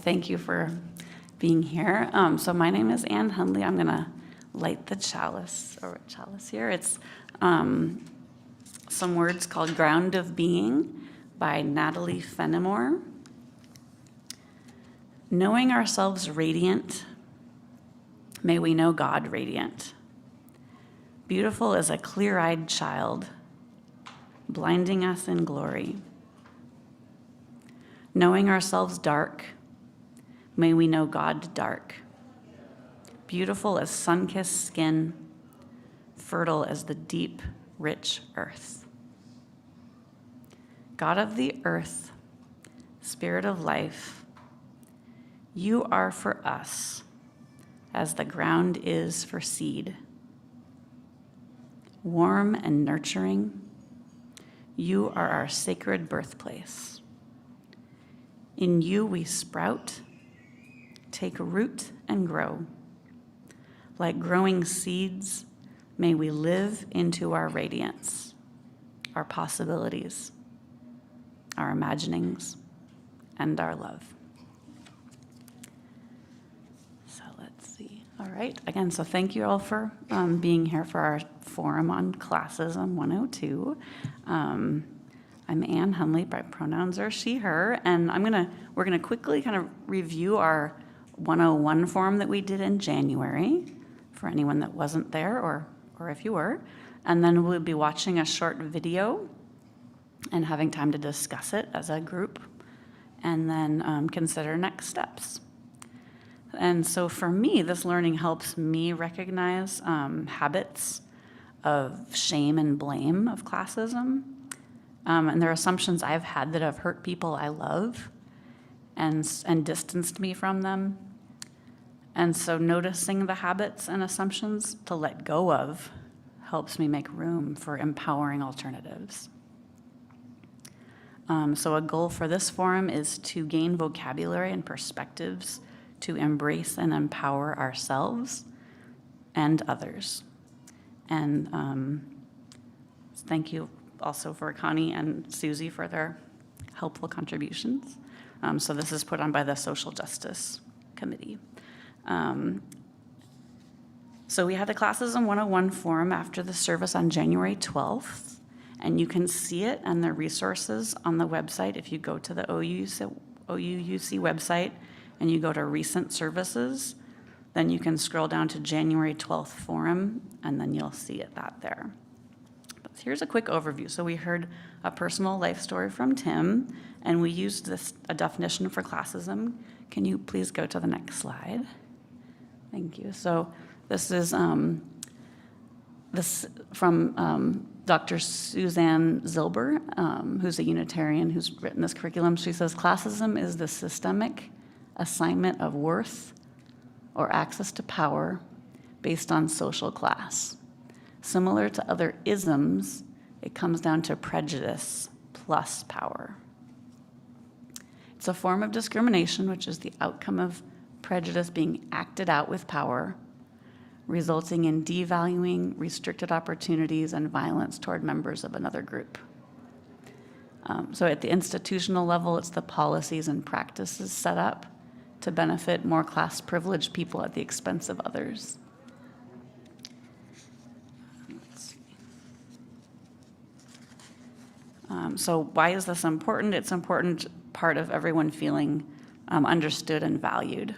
Thank you for being here. So my name is Ann Hundley. I'm going to light the chalice here. It's some words called Ground of Being by Natalie Fenimore. Knowing ourselves radiant, may we know God radiant. Beautiful as a clear-eyed child, blinding us in glory. Knowing ourselves dark, may we know God dark. Beautiful as sun-kissed skin, fertile as the deep, rich earth. God of the earth, Spirit of life, you are for us as the ground is for seed. Warm and nurturing, you are our sacred birthplace. In you we sprout, take root and grow. Like growing seeds, may we live into our radiance, our possibilities, our imaginings, and our love. So let's see. All right. Again, so thank you all for being here for our forum on Classism 102. I'm Ann Hundley. My pronouns are she, her, and we're gonna quickly kind of review our 101 forum that we did in January for anyone that wasn't there or if you were, and then we'll be watching a short video and having time to discuss it as a group, and then consider next steps. And so for me, this learning helps me recognize habits of shame and blame of classism. And there are assumptions I've had that have hurt people I love and distanced me from them. And so noticing the habits and assumptions to let go of helps me make room for empowering alternatives. So a goal for this forum is to gain vocabulary and perspectives to embrace and empower ourselves and others. And thank you also for Connie and Susie for their helpful contributions. So this is put on by the Social Justice Committee. So we had the Classism 101 forum after the service on January 12th, and you can see it and the resources on the website. If you go to the OUUC website and you go to recent services, then you can scroll down to January 12th forum, and then you'll see that there. But here's a quick overview. So we heard a personal life story from Tim, and we used a definition for classism. Can you please go to the next slide? Thank you. So this is from Dr. Suzanne Zilber, who's a Unitarian who's written this curriculum. She says, classism is the systemic assignment of worth or access to power based on social class. Similar to other isms, it comes down to prejudice plus power. It's a form of discrimination, which is the outcome of prejudice being acted out with power, resulting in devaluing, restricted opportunities, and violence toward members of another group. So at the institutional level, it's the policies and practices set up to benefit more class-privileged people at the expense of others. So why is this important? It's important part of everyone feeling understood and valued.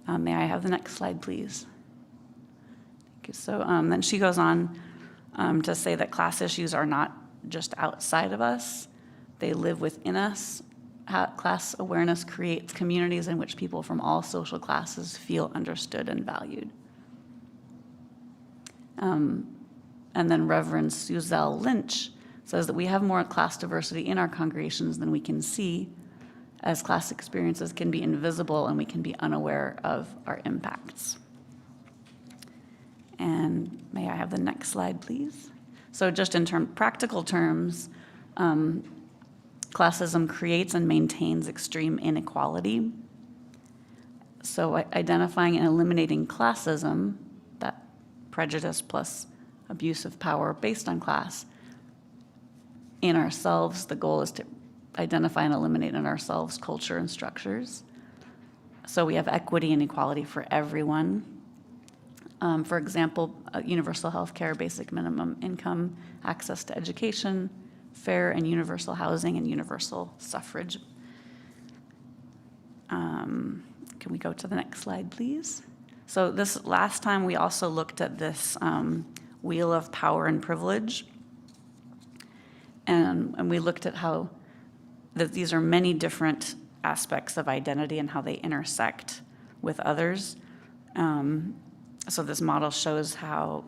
May I have the next slide, please? Thank you. So then she goes on to say that class issues are not just outside of us, they live within us. Class awareness creates communities in which people from all social classes feel understood and valued. And then Reverend Suzelle Lynch says that we have more class diversity in our congregations than we can see, as class experiences can be invisible and we can be unaware of our impacts. And may I have the next slide, please? So just in practical terms, classism creates and maintains extreme inequality. So identifying and eliminating classism, that prejudice plus abuse of power based on class, in ourselves, the goal is to identify and eliminate in ourselves culture and structures So we have equity and equality for everyone. For example, universal health care, basic minimum income, access to education, fair and universal housing, and universal suffrage. Can we go to the next slide, please? So this last time we also looked at this wheel of power and privilege. And we looked at how that these are many different aspects of identity and how they intersect with others. So this model shows how,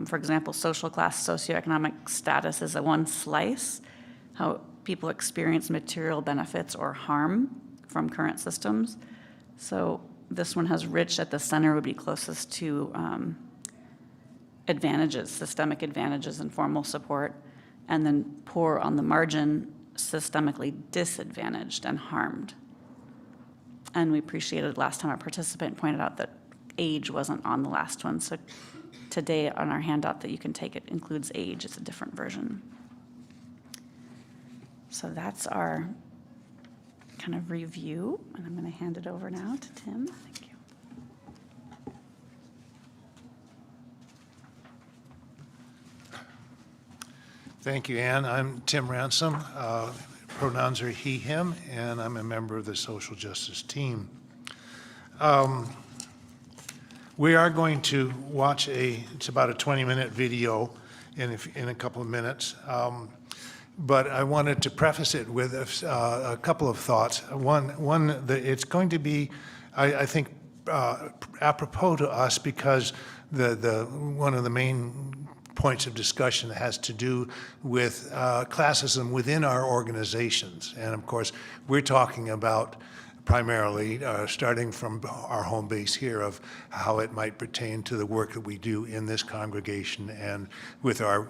for example, social class, socioeconomic status is a one slice, how people experience material benefits or harm from current systems. So this one has rich at the center would be closest to advantages, systemic advantages and formal support, and then poor on the margin, systemically disadvantaged and harmed. And we appreciated last time our participant pointed out that age wasn't on the last one. So today on our handout that you can take, it includes age. It's a different version. So that's our kind of review. And I'm going to hand it over now to Tim. Thank you. Thank you, Ann. I'm Tim Ransom. Pronouns are he, him, and I'm a member of the social justice team. We are going to watch it's about a 20-minute video in a couple of minutes. But I wanted to preface it with a couple of thoughts. One, it's going to be, I think, apropos to us because one of the main points of discussion has to do with classism within our organizations. And of course, we're talking about primarily starting from our home base here of how it might pertain to the work that we do in this congregation and with our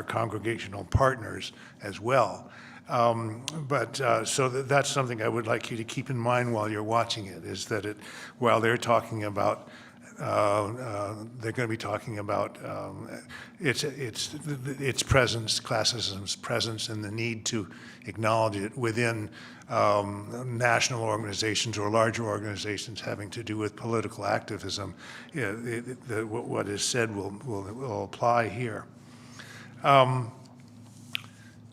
congregational partners as well. So that's something I would like you to keep in mind while you're watching it, is that while they're talking about they're going to be talking about its presence, classism's presence, and the need to acknowledge it within national organizations or larger organizations having to do with political activism. What is said will apply here.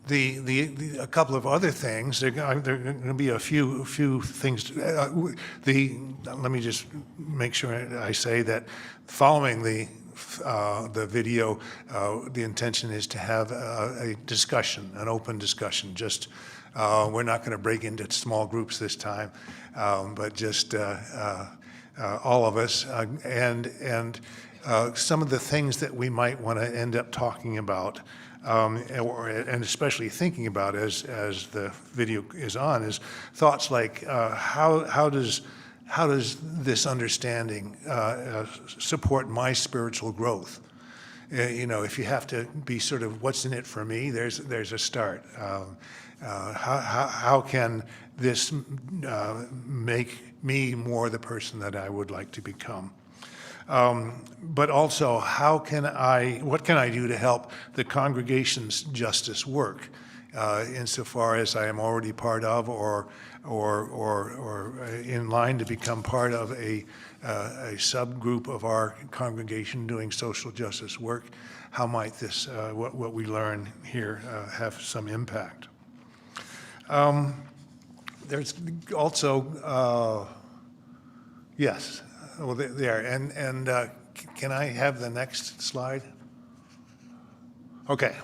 A couple of other things. There are going to be a few things. Let me just make sure I say that following the video, the intention is to have a discussion, an open discussion. Just we're not going to break into small groups this time, but just all of us and some of the things that we might want to end up talking about. And especially thinking about as the video is on, is thoughts like how does this understanding support my spiritual growth? If you have to be sort of what's in it for me, there's a start. How can this make me more the person that I would like to become? But also, what can I do to help the congregation's justice work, insofar as I am already part of or in line to become part of a subgroup of our congregation doing social justice work? How might this, what we learn here, have some impact? There's also, yes. Well, there, and can I have the next slide? Okay.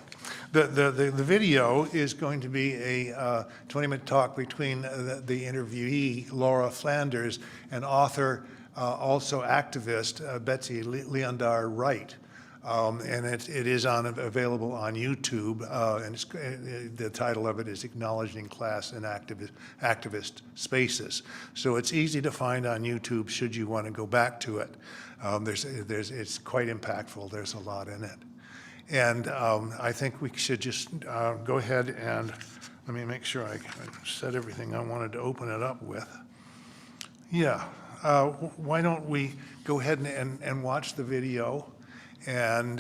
The video is going to be a 20-minute talk between the interviewee, Laura Flanders, and author, also activist, Betsy Leondar Wright. And it is available on YouTube, and the title of it is Acknowledging Class in Activist Spaces. So it's easy to find on YouTube should you want to go back to it. It's quite impactful. There's a lot in it. And I think we should just go ahead and let me make sure I said everything I wanted to open it up with. Yeah, why don't we go ahead and watch the video? And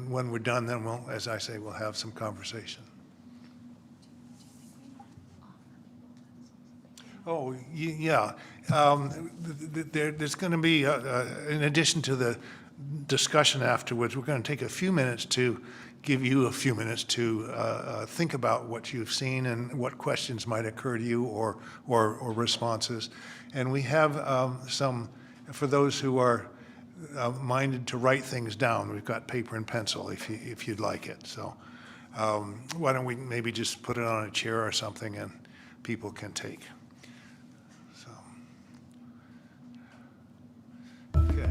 when we're done, then we'll, as I say, we'll have some conversation. Oh, yeah. There's going to be, in addition to the discussion afterwards, we're going to take a few minutes to give you a few minutes to think about what you've seen and what questions might occur to you or responses. And we have some, for those who are minded to write things down, we've got paper and pencil if you'd like it. So why don't we maybe just put it on a chair or something and people can take. So, okay.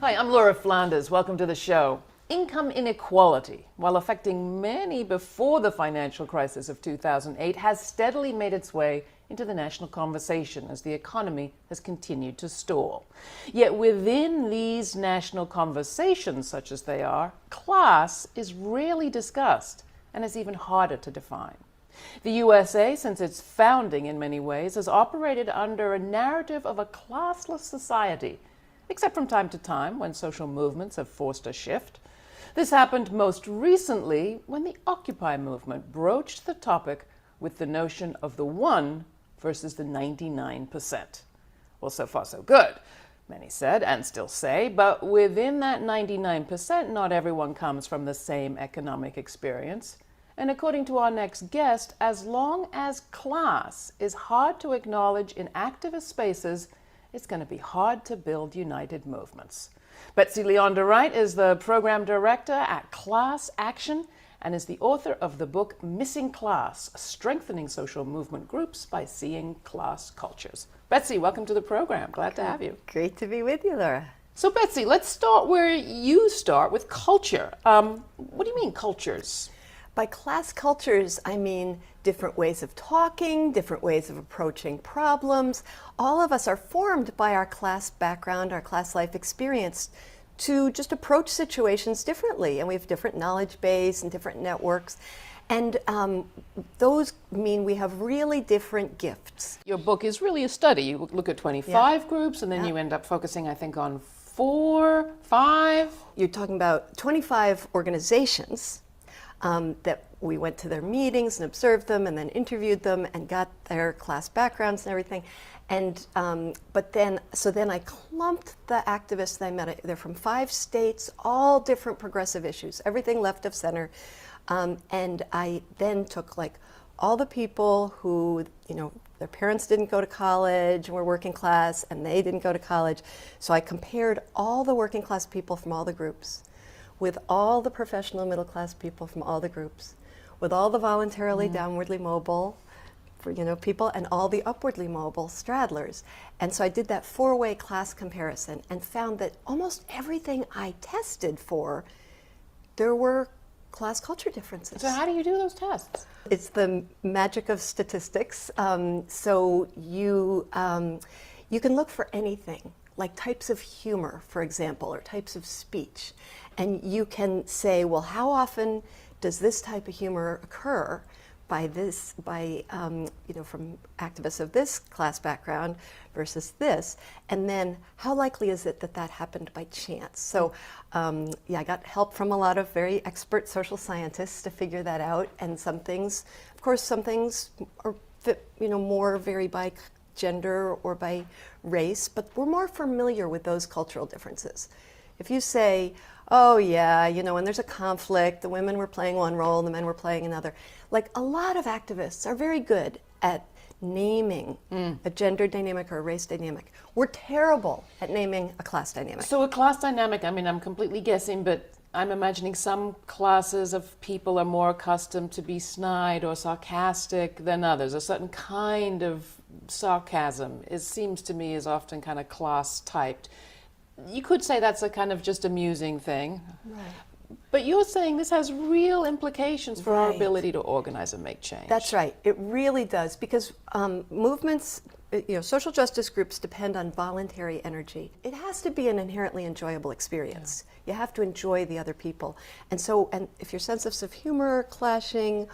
Hi, I'm Laura Flanders. Welcome to the show. Income inequality, while affecting many before the financial crisis of 2008, has steadily made its way into the national conversation as the economy has continued to stall. Yet within these national conversations, such as they are, class is rarely discussed and is even harder to define. The USA, since its founding in many ways, has operated under a narrative of a classless society, except from time to time when social movements have forced a shift. This happened most recently when the Occupy movement broached the topic with the notion of the 1 versus the 99%. Well, so far so good, many said and still say, but within that 99%, not everyone comes from the same economic experience. And according to our next guest, as long as class is hard to acknowledge in activist spaces, it's going to be hard to build united movements. Betsy Leonda Wright is the program director at Class Action and is the author of the book Missing Class: Strengthening Social Movement Groups by Seeing Class Cultures. Betsy, welcome to the program. Glad to have you. Great to be with you, Laura. So Betsy, let's start where you start with culture. What do you mean cultures? By class cultures, I mean different ways of talking, different ways of approaching problems. All of us are formed by our class background, our class life experience, to just approach situations differently. And we have different knowledge base and different networks. And those mean we have really different gifts. Your book is really a study. You look at 25 groups, and then you end up focusing, I think, on 4, 5. You're talking about 25 organizations that we went to their meetings and observed them and then interviewed them and got their class backgrounds and everything. And so then I clumped the activists that I met. They're from 5 states, all different progressive issues, everything left of center. And I then took like all the people who, their parents didn't go to college and were working class and they didn't go to college. So I compared all the working class people from all the groups with all the professional middle class people from all the groups, with all the voluntarily downwardly mobile people and all the upwardly mobile straddlers. And so I did that 4-way class comparison and found that almost everything I tested for, there were class culture differences. So how do you do those tests? It's the magic of statistics. So you can look for anything, like types of humor, for example, or types of speech. And you can say, well, how often does this type of humor occur from activists of this class background versus this? And then how likely is it that that happened by chance? So I got help from a lot of very expert social scientists to figure that out. And some things are more vary by gender or by race, but we're more familiar with those cultural differences. If you say, oh yeah, when there's a conflict, the women were playing one role and the men were playing another. Like a lot of activists are very good at naming a gender dynamic or a race dynamic. We're terrible at naming a class dynamic. So a class dynamic, I'm completely guessing, but I'm imagining some classes of people are more accustomed to be snide or sarcastic than others. A certain kind of sarcasm, it seems to me, is often kind of class typed. You could say that's a kind of just amusing thing. Right. But you're saying this has real implications for our ability to organize and make change. That's right. It really does, because movements, social justice groups depend on voluntary energy. It has to be an inherently enjoyable experience. Yeah. You have to enjoy the other people. And if your senses of humor are clashing,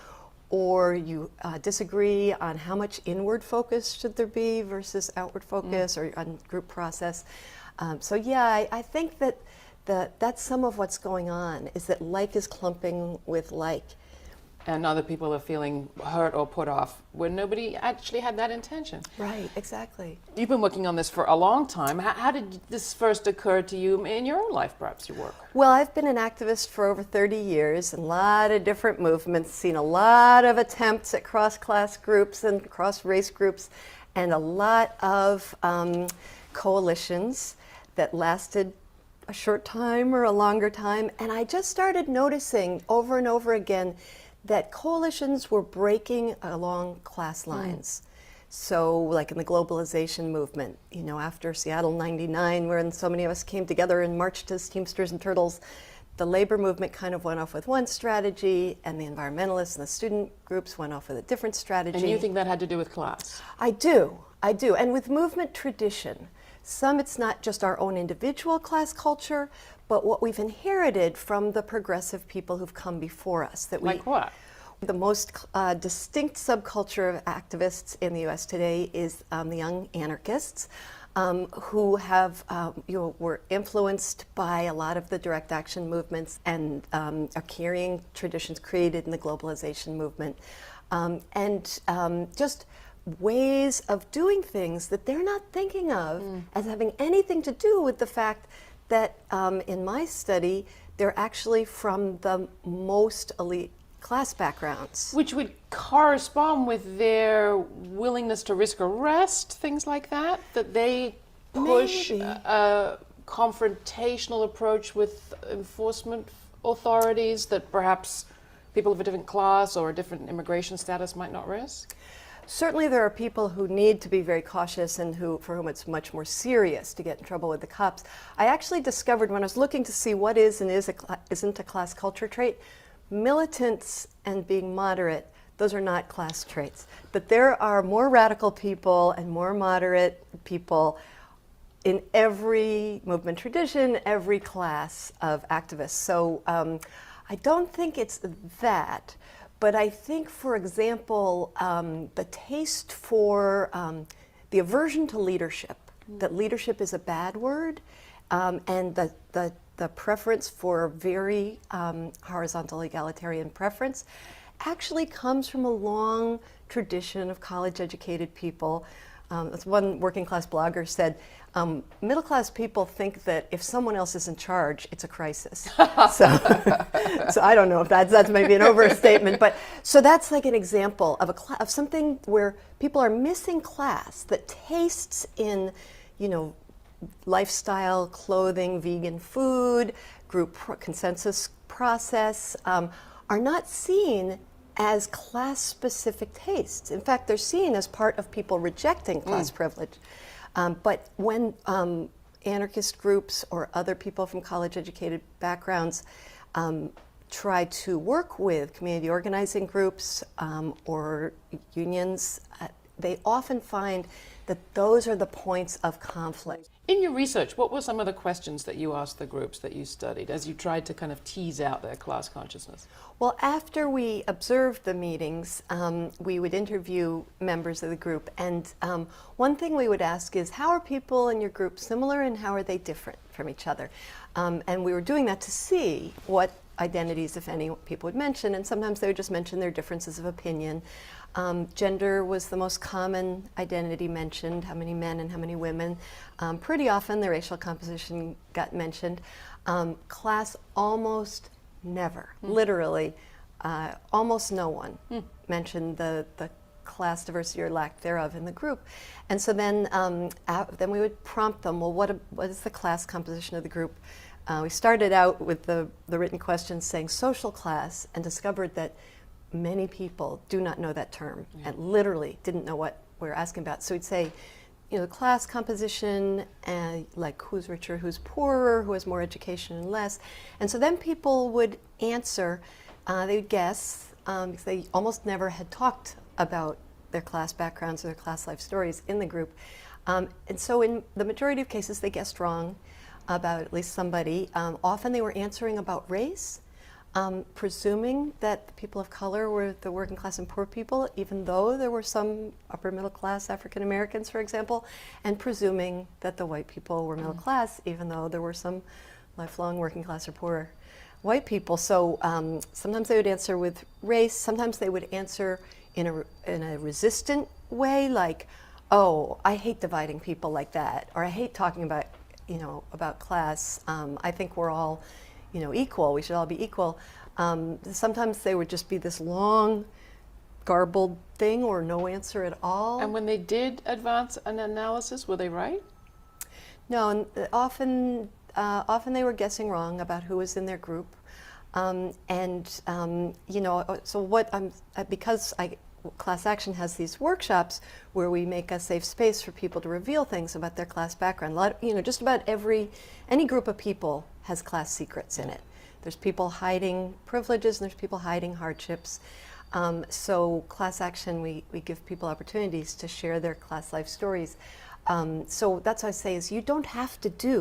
or you disagree on how much inward focus should there be versus outward focus, or on group process. I think that that's some of what's going on, is that like is clumping with like. And other people are feeling hurt or put off when nobody actually had that intention. Right, exactly. You've been working on this for a long time. How did this first occur to you in your own life, perhaps, your work? Well, I've been an activist for over 30 years in a lot of different movements, seen a lot of attempts at cross-class groups and cross-race groups, and a lot of coalitions that lasted a short time or a longer time. And I just started noticing over and over again that coalitions were breaking along class lines. So like in the globalization movement, you know, after Seattle 99, when so many of us came together and marched as Teamsters and Turtles, the labor movement kind of went off with one strategy, and the environmentalists and the student groups went off with a different strategy. And you think that had to do with class? I do. And with movement tradition, it's not just our own individual class culture, but what we've inherited from the progressive people who've come before us. Like what? The most distinct subculture of activists in the U.S. today is the young anarchists, who have were influenced by a lot of the direct action movements and are carrying traditions created in the globalization movement, and just ways of doing things that they're not thinking of as having anything to do with the fact that in my study, they're actually from the most elite class backgrounds. Which would correspond with their willingness to risk arrest, things like that? That they push Maybe. a confrontational approach with enforcement authorities that perhaps people of a different class or a different immigration status might not risk? Certainly there are people who need to be very cautious and for whom it's much more serious to get in trouble with the cops. I actually discovered when I was looking to see what is and isn't a class culture trait, militants and being moderate, those are not class traits. But there are more radical people and more moderate people in every movement tradition, every class of activists. So I don't think it's that. But I think, for example, the taste for the aversion to leadership, that leadership is a bad word, and the preference for very horizontal egalitarian preference actually comes from a long tradition of college-educated people. As one working class blogger said, middle class people think that if someone else is in charge, it's a crisis. So I don't know if that's maybe an overstatement, but so that's like an example of of something where people are missing class, that tastes in, lifestyle, clothing, vegan food, group consensus process, are not seen as class-specific tastes. In fact, they're seen as part of people rejecting class privilege. But when anarchist groups or other people from college-educated backgrounds try to work with community organizing groups or unions, they often find that those are the points of conflict. In your research, what were some of the questions that you asked the groups that you studied as you tried to kind of tease out their class consciousness? Well, after we observed the meetings, we would interview members of the group. And one thing we would ask is, how are people in your group similar and how are they different from each other? And we were doing that to see what identities, if any, people would mention. And sometimes they would just mention their differences of opinion. Gender was the most common identity mentioned, how many men and how many women. Pretty often the racial composition got mentioned. Class almost never, literally, almost no one mentioned the class diversity or lack thereof in the group. And so then we would prompt them, well, what is the class composition of the group? We started out with the written questions saying social class and discovered that many people do not know that term and literally didn't know what we were asking about. So we'd say, class composition, and like who's richer, who's poorer, who has more education and less. And so then people would answer, they would guess, because they almost never had talked about their class backgrounds or their class life stories in the group. And so in the majority of cases, they guessed wrong about at least somebody. Often they were answering about race, presuming that the people of color were the working class and poor people, even though there were some upper middle class African Americans, for example, and presuming that the white people were middle class, even though there were some lifelong working class or poor white people. So sometimes they would answer with race. Sometimes they would answer in a resistant way, like, "Oh, I hate dividing people like that," or "I hate talking about, about class. I think we're all, equal. We should all be equal." Sometimes they would just be this long, garbled thing or no answer at all. And when they did advance an analysis, were they right? No, and often they were guessing wrong about who was in their group. Because Class Action has these workshops where we make a safe space for people to reveal things about their class background. Just about any group of people has class secrets in it. There's people hiding privileges and there's people hiding hardships. So Class Action, we give people opportunities to share their class life stories. So that's what I say is you don't have to do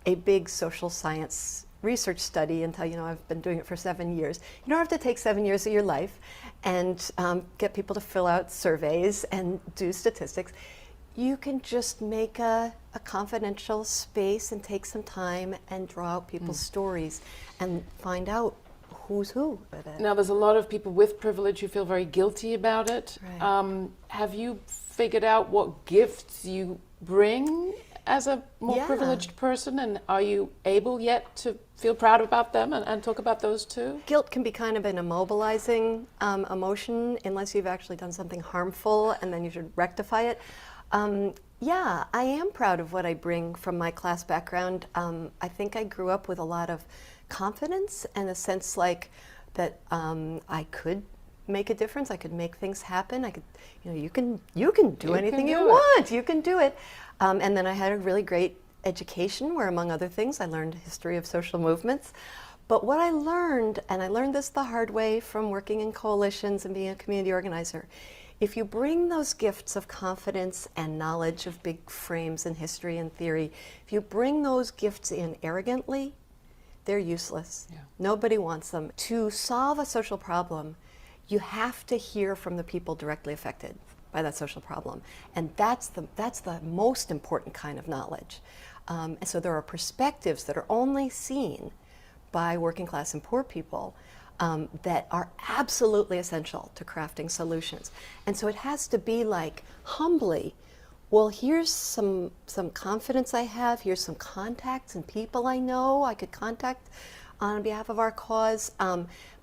a big social science research study until, I've been doing it for 7 years. You don't have to take 7 years of your life and get people to fill out surveys and do statistics. You can just make a confidential space and take some time and draw out people's stories and find out who's who with it. Now, there's a lot of people with privilege who feel very guilty about it. Right. Have you figured out what gifts you bring as a more privileged person, and are you able yet to feel proud about them and talk about those too? Guilt can be kind of an immobilizing emotion unless you've actually done something harmful, and then you should rectify it. I am proud of what I bring from my class background. I think I grew up with a lot of confidence and a sense like that I could make a difference. I could make things happen. I could, you can do anything you want. You can do it. And then I had a really great education where, among other things, I learned history of social movements. But what I learned, and I learned this the hard way from working in coalitions and being a community organizer, if you bring those gifts of confidence and knowledge of big frames in history and theory, if you bring those gifts in arrogantly, they're useless. Yeah. Nobody wants them. To solve a social problem, you have to hear from the people directly affected by that social problem. And that's the most important kind of knowledge. And so there are perspectives that are only seen by working class and poor people that are absolutely essential to crafting solutions. And so it has to be like, humbly, well, here's some confidence I have, here's some contacts and people I know I could contact on behalf of our cause,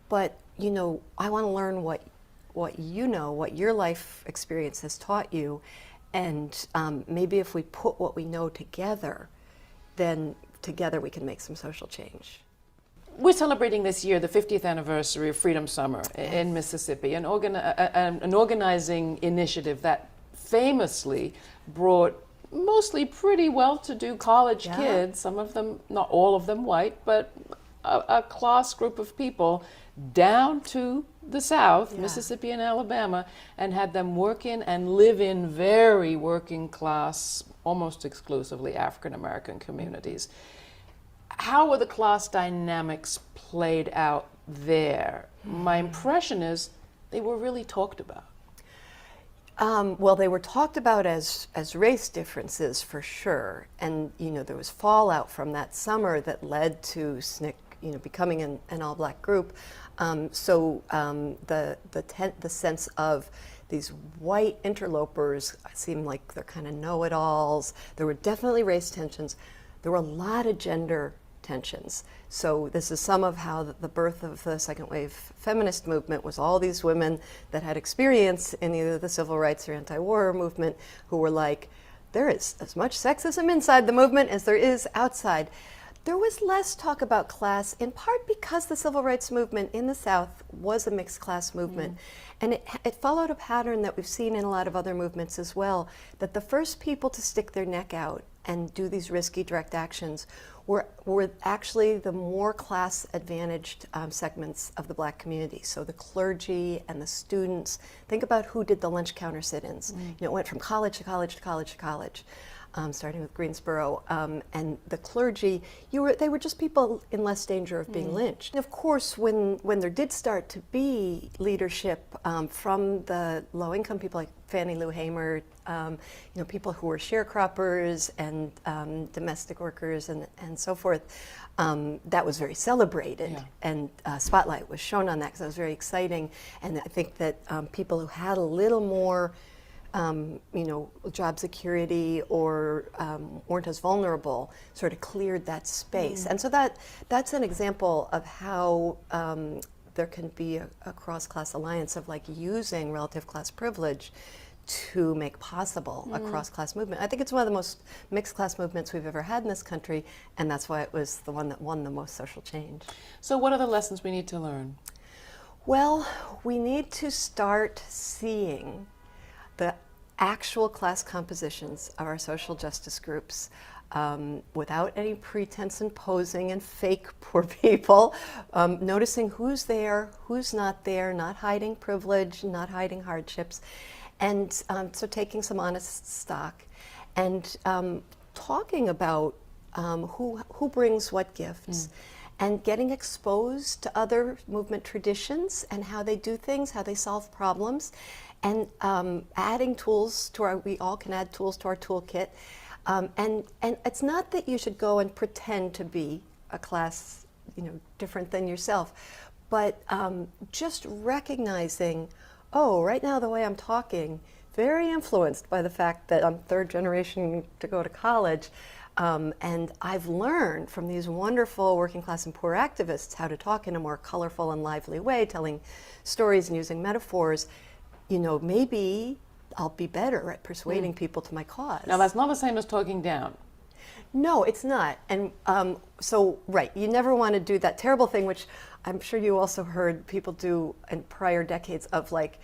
but I want to learn what what your life experience has taught you, and maybe if we put what we know together, then together we can make some social change. We're celebrating this year the 50th anniversary of Freedom Summer in Mississippi, an organizing initiative that famously brought mostly pretty well-to-do college kids, some of them, not all of them white, but a class group of people down to the South, Mississippi and Alabama, and had them work in and live in very working class, almost exclusively African-American communities. How were the class dynamics played out there? My impression is they were really talked about. Well, they were talked about as race differences for sure, and there was fallout from that summer that led to SNCC becoming an all-black group. So the sense of these white interlopers seemed like they're kind of know-it-alls. There were definitely race tensions. There were a lot of gender tensions. So this is some of how the birth of the second wave feminist movement was all these women that had experience in either the civil rights or anti-war movement who were like, there is as much sexism inside the movement as there is outside. There was less talk about class, in part because the civil rights movement in the South was a mixed class movement. And it followed a pattern that we've seen in a lot of other movements as well, that the first people to stick their neck out and do these risky direct actions were actually the more class advantaged segments of the black community. So the clergy and the students. Think about who did the lunch counter sit-ins. It went from college to college to college to college. starting with Greensboro, and the clergy, they were just people in less danger of being lynched. And of course, when there did start to be leadership from the low-income people like Fannie Lou Hamer, people who were sharecroppers and domestic workers and so forth, that was very celebrated, and spotlight was shown on that because it was very exciting. And I think that people who had a little more job security or weren't as vulnerable sort of cleared that space. And so that's an example of how there can be a cross-class alliance of like using relative class privilege to make possible a cross-class movement. I think it's one of the most mixed class movements we've ever had in this country, and that's why it was the one that won the most social change. So what are the lessons we need to learn? Well, we need to start seeing the actual class compositions of our social justice groups without any pretense in posing and fake poor people, noticing who's there, who's not there, not hiding privilege, not hiding hardships, and so taking some honest stock and talking about who brings what gifts, and getting exposed to other movement traditions and how they do things, how they solve problems, and adding tools to we all can add tools to our toolkit. And it's not that you should go and pretend to be a class, different than yourself, but just recognizing, oh, right now the way I'm talking, very influenced by the fact that I'm third generation to go to college, and I've learned from these wonderful working class and poor activists how to talk in a more colorful and lively way, telling stories and using metaphors. Maybe I'll be better at persuading people to my cause. Now that's not the same as talking down. No, it's not. And right, you never want to do that terrible thing, which I'm sure you also heard people do in prior decades of like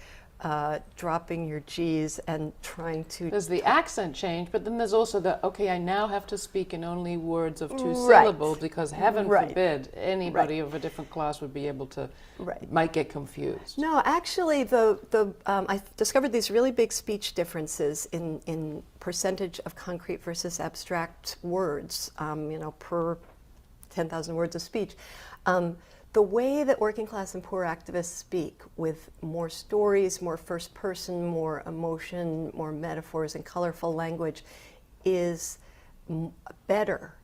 dropping your G's and trying to... There's the accent change, but then there's also okay, I now have to speak in only words of two syllables because heaven forbid anybody of a different class would be able to, might get confused. No, actually, I discovered these really big speech differences in percentage of concrete versus abstract words, per 10,000 words of speech. The way that working class and poor activists speak with more stories, more first person, more emotion, more metaphors and colorful language is better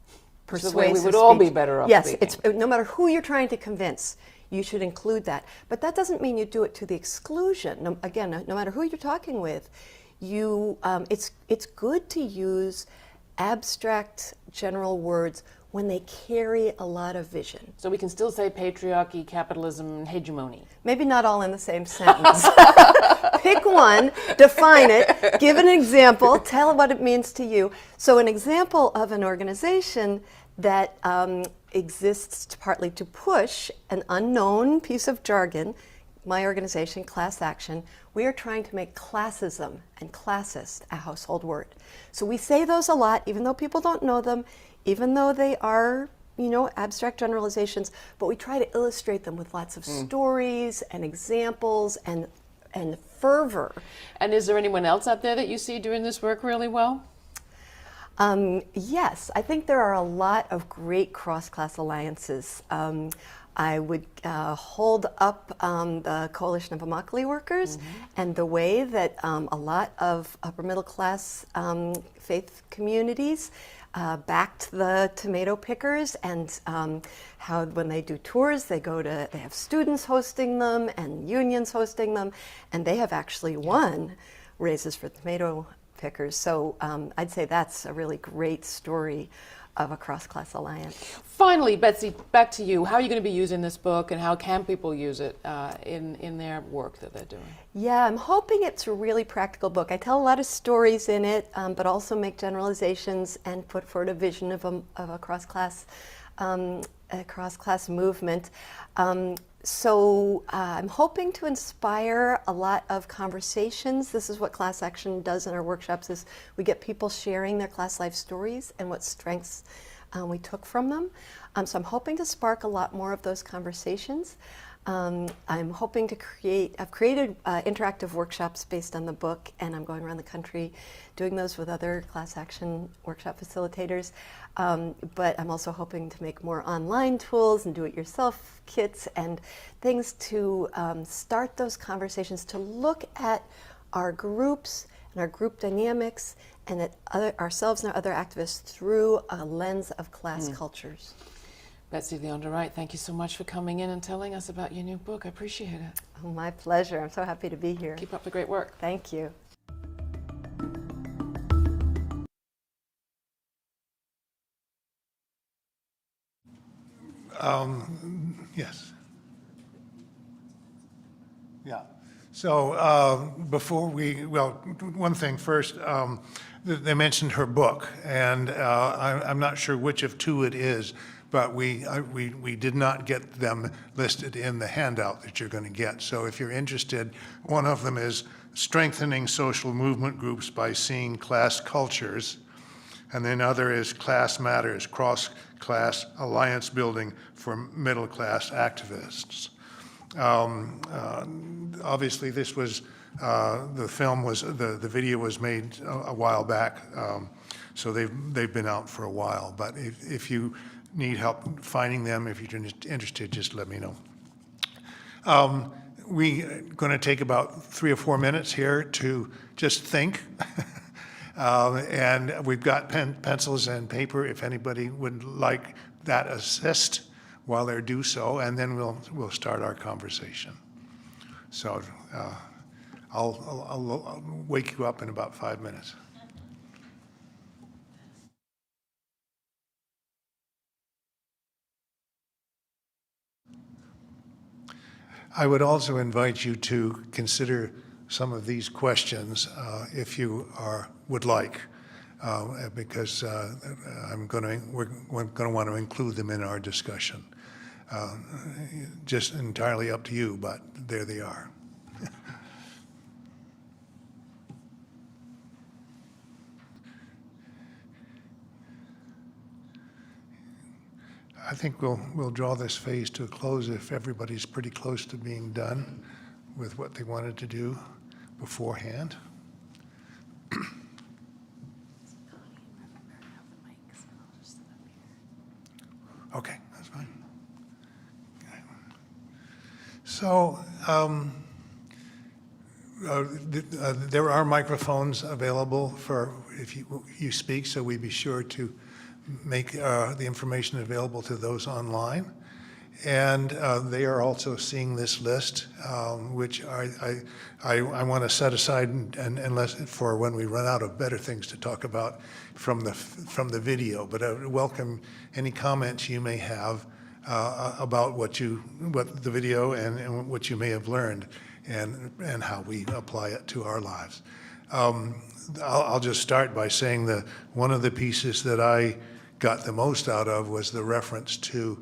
persuasive So we would all be better off Yes, speaking. no matter who you're trying to convince, you should include that. But that doesn't mean you do it to the exclusion. No matter who you're talking with, it's good to use abstract general words when they carry a lot of vision. So we can still say patriarchy, capitalism, hegemony. Maybe not all in the same sentence. Pick one, define it, give an example, tell what it means to you. So an example of an organization that exists partly to push an unknown piece of jargon, my organization, Class Action, we are trying to make classism and classist a household word. So we say those a lot, even though people don't know them, even though they are, abstract generalizations, but we try to illustrate them with lots of stories and examples and fervor. And is there anyone else out there that you see doing this work really well? Yes, I think there are a lot of great cross-class alliances. I would hold up the Coalition of Immokalee Workers and the way that a lot of upper middle class faith communities backed the tomato pickers, and how when they do tours they have students hosting them and unions hosting them, and they have actually won raises for tomato pickers. So I'd say that's a really great story of a cross-class alliance. Finally, Betsy, back to you. How are you going to be using this book, and how can people use it in their work that they're doing? Yeah, I'm hoping it's a really practical book. I tell a lot of stories in it, but also make generalizations and put forward a vision of a cross-class movement. So I'm hoping to inspire a lot of conversations. This is what Class Action does in our workshops, is we get people sharing their class life stories and what strengths we took from them. So I'm hoping to spark a lot more of those conversations. I'm hoping to I've created interactive workshops based on the book, and I'm going around the country doing those with other class action workshop facilitators. But I'm also hoping to make more online tools and do-it-yourself kits and things to start those conversations, to look at our groups and our group dynamics and at ourselves and our other activists through a lens of class cultures. Betsy Leondra Wright, thank you so much for coming in and telling us about your new book. I appreciate it. Oh, my pleasure. I'm so happy to be here. Keep up the great work. Thank you. Yes. Yeah. So before well, one thing first, they mentioned her book, and I'm not sure which of two it is, but we did not get them listed in the handout that you're going to get. So if you're interested, one of them is Strengthening Social Movement Groups by Seeing Class Cultures, and then other is Class Matters, Cross-Class Alliance Building for Middle-Class Activists. Obviously, this was, the video was made a while back, so they've been out for a while. But if you need help finding them, if you're interested, just let me know. We're going to take about 3 or 4 minutes here to just think. And we've got pencils and paper if anybody would like that assist while they do so, and then we'll start our conversation. So I'll wake you up in about 5 minutes. I would also invite you to consider some of these questions if you would like, because we're going to want to include them in our discussion. Just entirely up to you, but there they are. I think we'll draw this phase to a close if everybody's pretty close to being done with what they wanted to do beforehand. Okay, that's fine. Okay. So there are microphones available for if you speak, so we be sure to make the information available to those online. And they are also seeing this list, which I want to set aside unless for when we run out of better things to talk about from the video. But I welcome any comments you may have about what the video and what you may have learned and how we apply it to our lives. I'll just start by saying that one of the pieces that I got the most out of was the reference to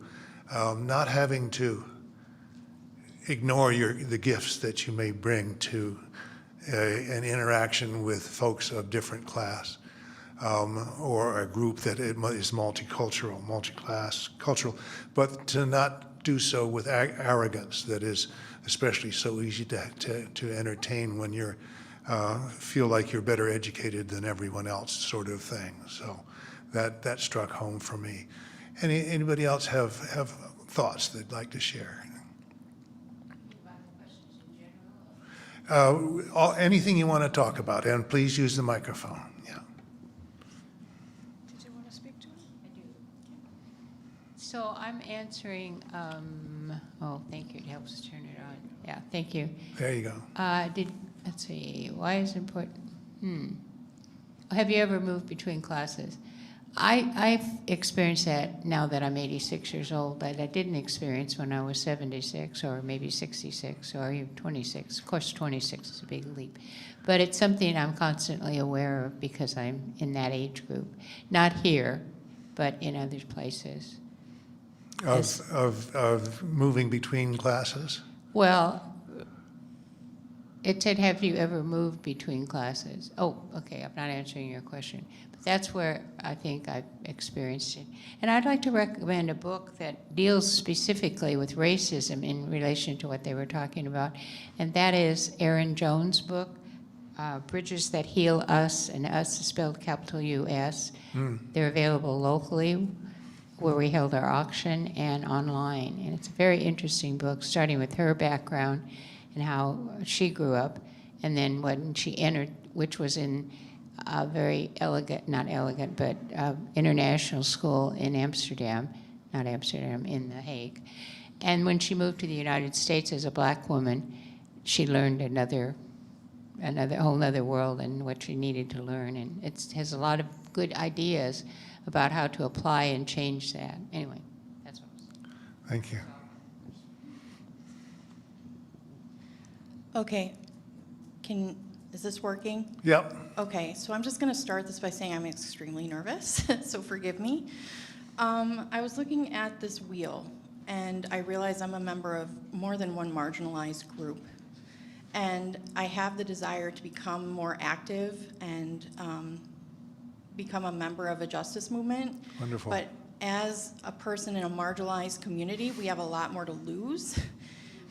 not having to ignore the gifts that you may bring to an interaction with folks of different class or a group that is multicultural, multi-class, cultural, but to not do so with arrogance that is especially so easy to entertain when you feel like you're better educated than everyone else sort of thing. So that struck home for me. Anybody else have thoughts they'd like to share? Anything you want to talk about, and please use the microphone. Yeah. Did you want to speak to him? I do. So I'm answering. Oh, thank you. It helps turn it on. Yeah, thank you. There you go. Let's see. Why is it important? Have you ever moved between classes? I've experienced that now that I'm 86 years old, but I didn't experience when I was 76 or maybe 66 or even 26. Of course, 26 is a big leap. But it's something I'm constantly aware of because I'm in that age group. Not here, but in other places. Of moving between classes? Well, It said, have you ever moved between classes? Oh, okay, I'm not answering your question. But that's where I think I've experienced it. And I'd like to recommend a book that deals specifically with racism in relation to what they were talking about. And that is Erin Jones' book, Bridges That Heal Us, and us is spelled capital U-S. They're available locally, where we held our auction, and online. And it's a very interesting book, starting with her background and how she grew up, and then when she entered, which was in a very elegant, not elegant, but international school in Amsterdam, not Amsterdam, in The Hague. And when she moved to the United States as a black woman, she learned another whole other world and what she needed to learn. And it has a lot of good ideas about how to apply and change that. Anyway, that's what I was saying. Thank you. Okay, is this working? Yep. Okay, so I'm just going to start this by saying I'm extremely nervous, so forgive me. I was looking at this wheel, and I realized I'm a member of more than one marginalized group. And I have the desire to become more active and become a member of a justice movement. Wonderful. But as a person in a marginalized community, we have a lot more to lose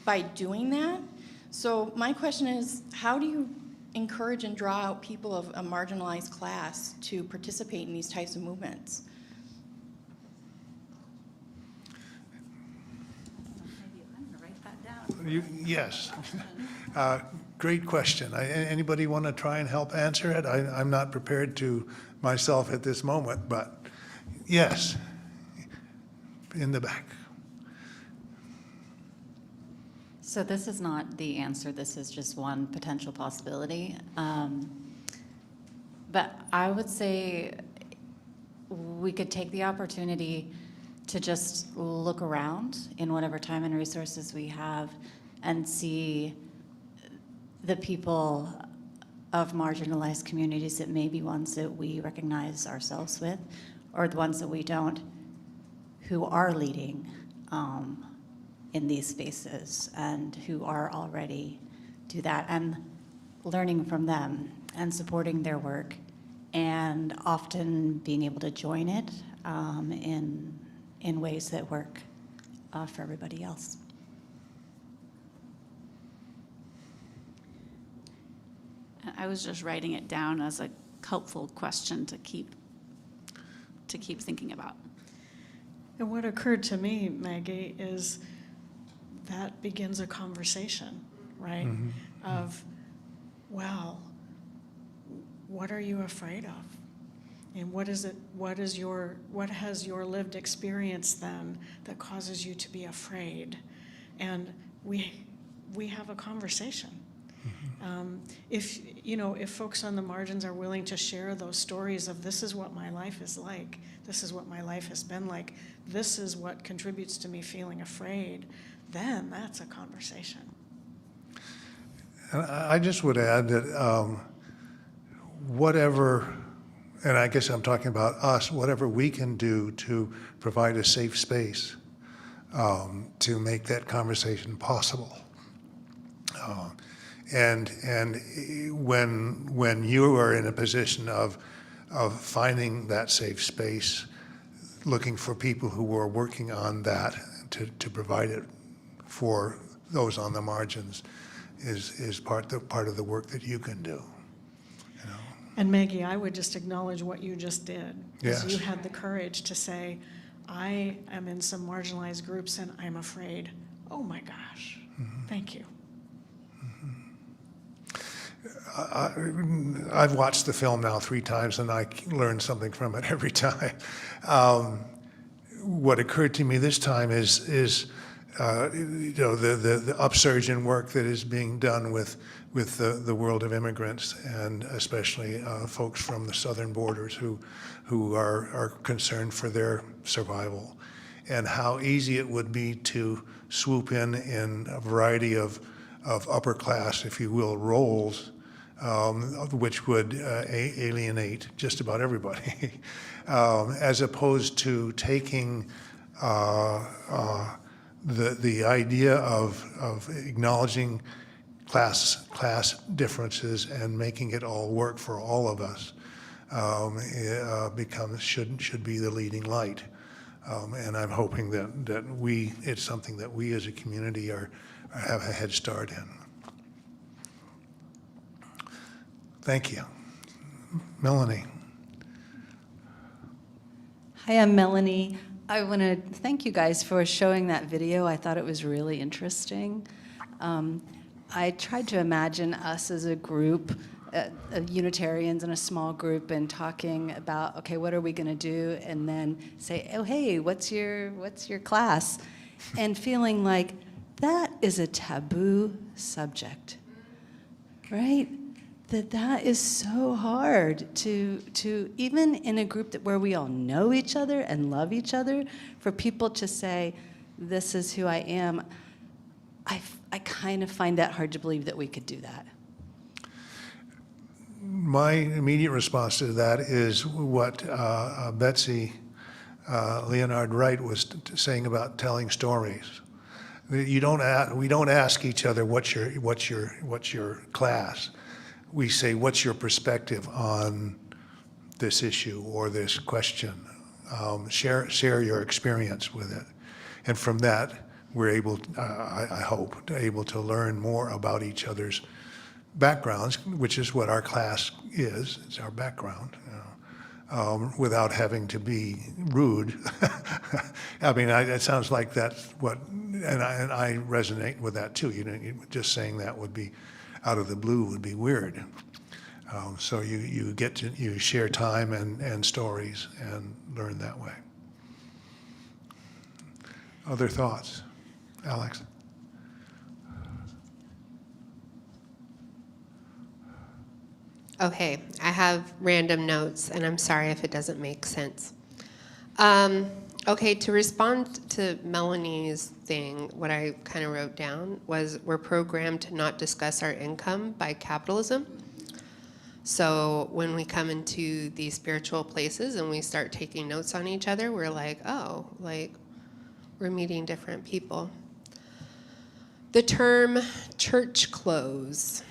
by doing that. So my question is, how do you encourage and draw out people of a marginalized class to participate in these types of movements? I'm gonna write that down. Yes. Great question. Anybody want to try and help answer it? I'm not prepared to myself at this moment, but yes, in the back. So this is not the answer, this is just one potential possibility. But I would say we could take the opportunity to just look around in whatever time and resources we have and see the people of marginalized communities that may be ones that we recognize ourselves with, or the ones that we don't, who are leading in these spaces and who are already do that, and learning from them and supporting their work, and often being able to join it in ways that work for everybody else. I was just writing it down as a helpful question to keep thinking about. And what occurred to me, Maggie, is that begins a conversation, right? Of, well, what are you afraid of? And what has your lived experience then that causes you to be afraid? And we have a conversation. If folks on the margins are willing to share those stories of, this is what my life is like, this is what my life has been like, this is what contributes to me feeling afraid, then that's a conversation. And I just would add that whatever, and I guess I'm talking about us, whatever we can do to provide a safe space to make that conversation possible. And when you are in a position of finding that safe space, looking for people who are working on that to provide it for those on the margins is part of the work that you can do. You know? And Maggie, I would just acknowledge what you just did. Yes. You had the courage to say, I am in some marginalized groups and I'm afraid. Oh my gosh, thank you. I've watched the film now 3 times, and I learn something from it every time. What occurred to me this time is the upsurge in work that is being done with the world of immigrants, and especially folks from the southern borders who are concerned for their survival, and how easy it would be to swoop in a variety of upper class, if you will, roles, which would alienate just about everybody, as opposed to taking the idea of acknowledging class differences and making it all work for all of us should be the leading light. And I'm hoping that it's something that we as a community have a head start in. Thank you. Melanie. Hi, I'm Melanie. I want to thank you guys for showing that video. I thought it was really interesting. I tried to imagine us as a group, Unitarians in a small group, and talking about, okay, what are we going to do? And then say, oh, hey, what's your class? And feeling like that is a taboo subject, right? That is so hard to even in a group where we all know each other and love each other, for people to say, this is who I am. I kind of find that hard to believe that we could do that. My immediate response to that is what Betsy Leonard Wright was saying about telling stories. We don't ask each other what's your class. We say, what's your perspective on this issue or this question? Share your experience with it, and from that we're able, I hope, to learn more about each other's backgrounds, which is what our class is. It's our background, without having to be rude. I mean, it sounds like that's what, and I resonate with that too. Just saying that would be out of the blue would be weird. So you share time and stories and learn that way. Other thoughts? Alex? Okay, I have random notes, and I'm sorry if it doesn't make sense. Okay, to respond to Melanie's thing, what I kind of wrote down was we're programmed to not discuss our income by capitalism. So when we come into these spiritual places and we start taking notes on each other, we're like, oh, like we're meeting different people. The term church clothes.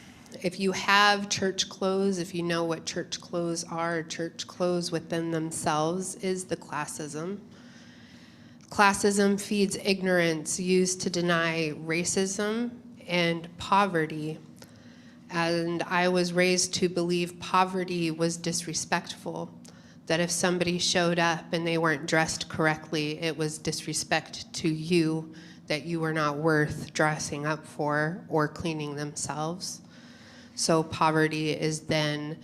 If you have church clothes, if you know what church clothes are, church clothes within themselves is the classism. Classism feeds ignorance used to deny racism and poverty. And I was raised to believe poverty was disrespectful, that if somebody showed up and they weren't dressed correctly, it was disrespect to you, that you were not worth dressing up for or cleaning themselves. So poverty is then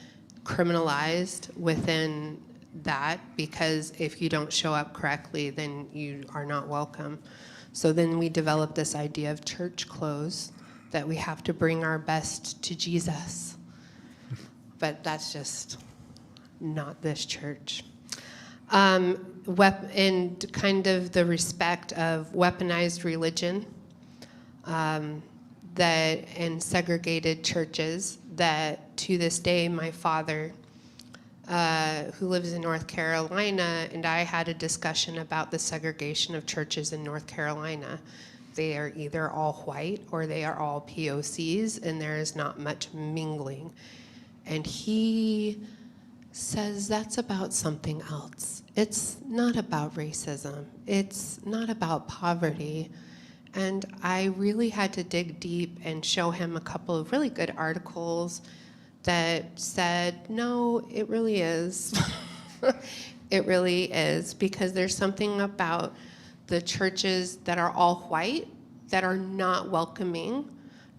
criminalized within that, because if you don't show up correctly, then you are not welcome. So then we developed this idea of church clothes, that we have to bring our best to Jesus. But that's just not this church. And kind of the respect of weaponized religion, that and segregated churches, that to this day my father, who lives in North Carolina, and I had a discussion about the segregation of churches in North Carolina. They are either all white or they are all POCs, and there is not much mingling. And he says that's about something else. It's not about racism. It's not about poverty. And I really had to dig deep and show him a couple of really good articles that said, no, it really is. It really is, because there's something about the churches that are all white that are not welcoming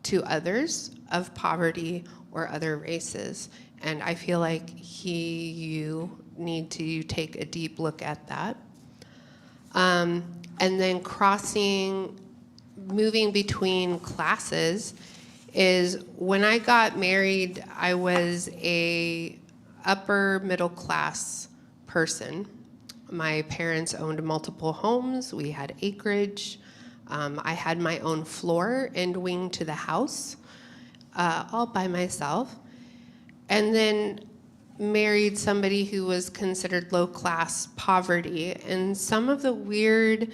to others of poverty or other races. And I feel like you need to take a deep look at that. And then moving between classes is, when I got married, I was a upper middle class person. My parents owned multiple homes. We had acreage. I had my own floor and wing to the house, all by myself. And then married somebody who was considered low class poverty. And some of the weird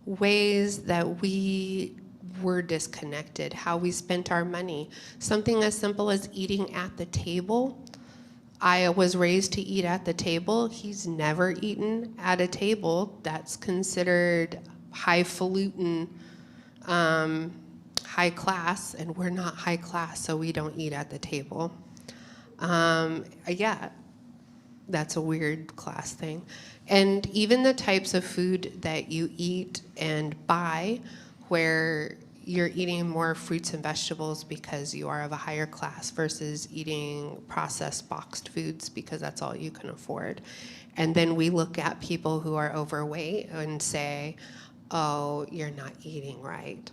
ways that we we're disconnected, how we spent our money. Something as simple as eating at the table. I was raised to eat at the table. He's never eaten at a table. That's considered highfalutin, high class, and we're not high class, so we don't eat at the table. Yeah, that's a weird class thing. And even the types of food that you eat and buy, where you're eating more fruits and vegetables because you are of a higher class versus eating processed boxed foods because that's all you can afford. And then we look at people who are overweight and say, oh, you're not eating right,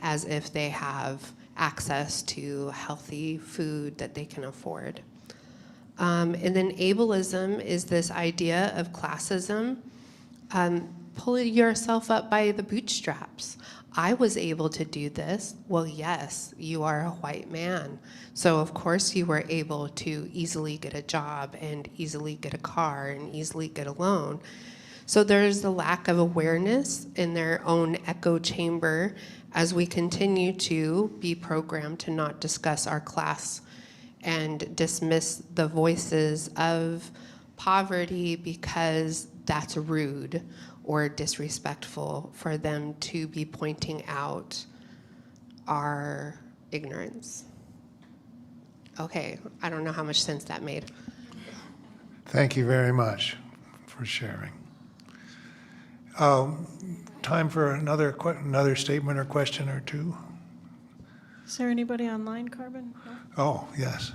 as if they have access to healthy food that they can afford. And then ableism is this idea of classism, pulling yourself up by the bootstraps. I was able to do this. Well, yes, you are a white man. So of course you were able to easily get a job and easily get a car and easily get a loan. So there's a lack of awareness in their own echo chamber as we continue to be programmed to not discuss our class and dismiss the voices of poverty because that's rude or disrespectful for them to be pointing out our ignorance. Okay, I don't know how much sense that made. Thank you very much for sharing. Time for another statement or question or two. Is there anybody online, Carbon? No? Oh, yes.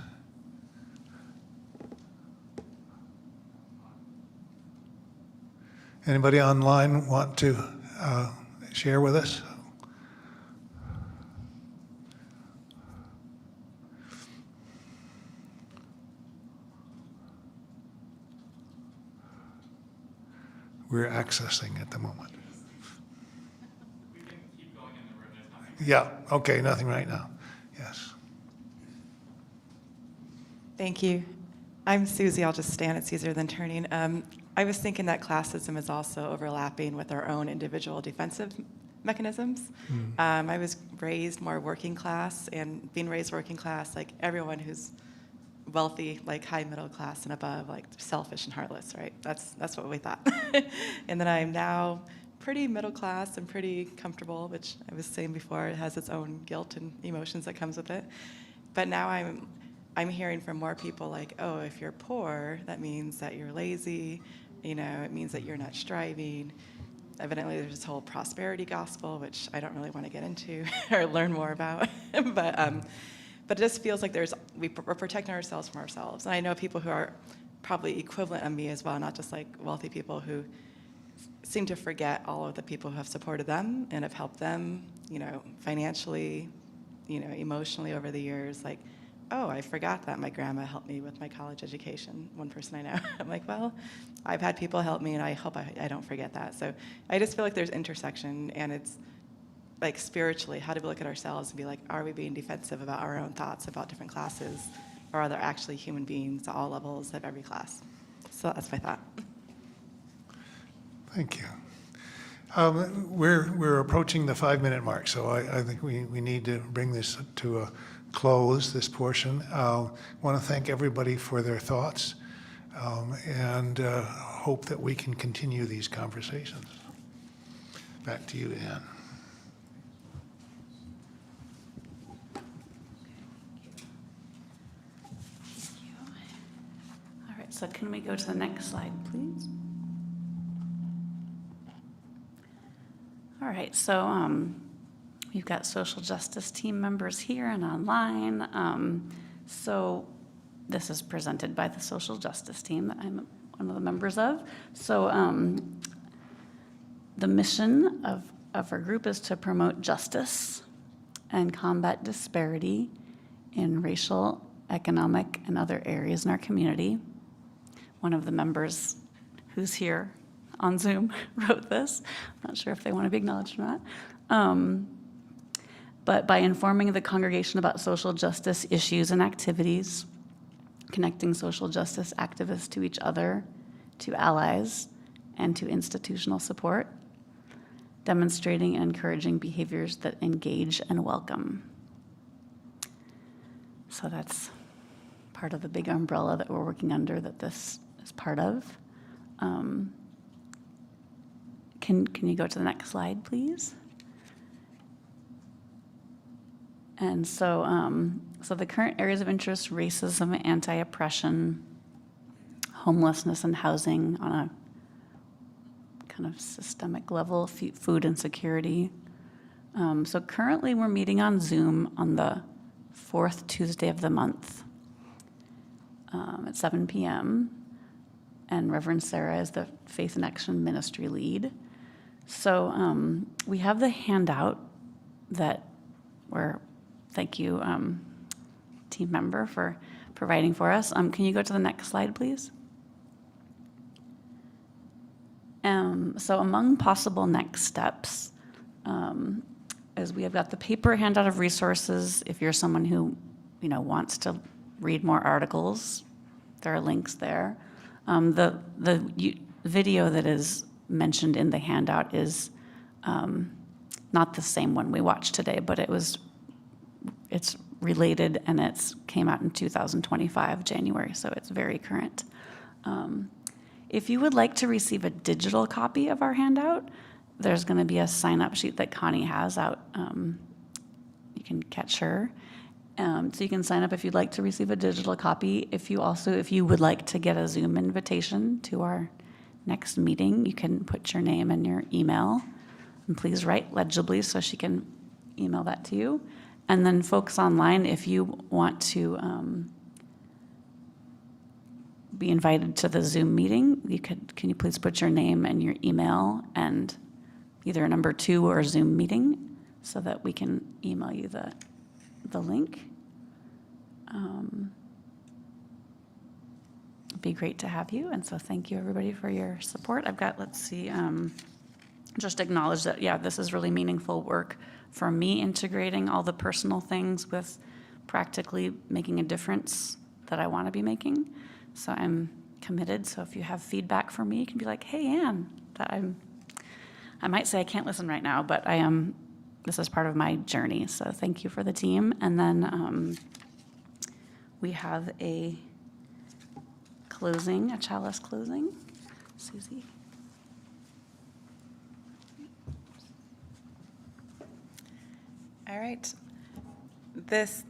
Anybody online want to share with us? We're accessing at the moment. We can keep going in the room if nothing. Yeah, okay, nothing right now. Yes. Thank you. I'm Susie. I'll just stand. It's easier than turning. I was thinking that classism is also overlapping with our own individual defensive mechanisms. I was raised more working class, and being raised working class, like everyone who's wealthy, like high middle class and above, like selfish and heartless, right? That's what we thought. And then I'm now pretty middle class and pretty comfortable, which I was saying before, it has its own guilt and emotions that comes with it. But now I'm hearing from more people like, oh, if you're poor, that means that you're lazy, you know, it means that you're not striving. Evidently, there's this whole prosperity gospel, which I don't really want to get into or learn more about. But it just feels like we're protecting ourselves from ourselves. And I know people who are probably equivalent of me as well, not just like wealthy people who seem to forget all of the people who have supported them and have helped them, you know, financially, you know, emotionally over the years. Like, oh, I forgot that my grandma helped me with my college education, one person I know. I'm like, well, I've had people help me, and I hope I don't forget that. So I just feel like there's intersection, and it's like spiritually, how do we look at ourselves and be like, are we being defensive about our own thoughts about different classes, or are there actually human beings at all levels of every class? So that's my thought. Thank you. We're approaching the 5-minute mark, so I think we need to bring this to a close, this portion. I want to thank everybody for their thoughts and hope that we can continue these conversations. Back to you, Ann. All right, so can we go to the next slide, please? All right, so we've got social justice team members here and online. So this is presented by the social justice team that I'm one of the members of. So the mission of our group is to promote justice and combat disparity in racial, economic, and other areas in our community. One of the members who's here on Zoom wrote this. I'm not sure if they want to be acknowledged or not. But by informing the congregation about social justice issues and activities, connecting social justice activists to each other, to allies, and to institutional support, demonstrating and encouraging behaviors that engage and welcome. So that's part of the big umbrella that we're working under that this is part of. Can you go to the next slide, please? And so, so the current areas of interest: racism, anti-oppression, homelessness and housing on a kind of systemic level, food insecurity. So currently we're meeting on Zoom on the 4th Tuesday of the month at 7 p.m. And Reverend Sarah is the Faith in Action Ministry lead. So we have the handout that thank you, team member, for providing for us. Can you go to the next slide, please? So among possible next steps is we have got the paper handout of resources. If you're someone who wants to read more articles, there are links there. The video that is mentioned in the handout is not the same one we watched today, but it's related, and it came out in 2025, January, so it's very current. If you would like to receive a digital copy of our handout, there's going to be a sign-up sheet that Connie has out. You can catch her. So you can sign up if you'd like to receive a digital copy. If you would like to get a Zoom invitation to our next meeting, you can put your name and your email, and please write legibly so she can email that to you. And then folks online, if you want to be invited to the Zoom meeting, can you please put your name and your email and either a number 2 or Zoom meeting so that we can email you the link. It'd be great to have you, and so thank you everybody for your support. I've got, let's see, just acknowledge that, yeah, this is really meaningful work for me, integrating all the personal things with practically making a difference that I want to be making. So I'm committed. So if you have feedback for me, you can be like, hey, Ann, I might say I can't listen right now, but this is part of my journey. So thank you for the team. And then we have a chalice closing. Susie. All right.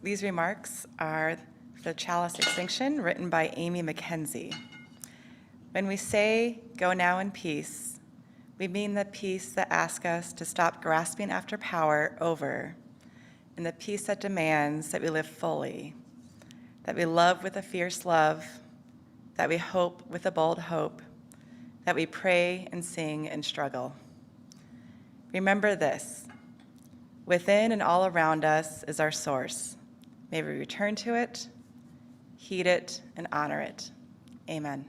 These remarks are the chalice extinction, written by Amy Mackenzie. When we say, go now in peace, we mean the peace that asks us to stop grasping after power over, and the peace that demands that we live fully, that we love with a fierce love, that we hope with a bold hope, that we pray and sing and struggle. Remember this: within and all around us is our source. May we return to it, heed it, and honor it. Amen.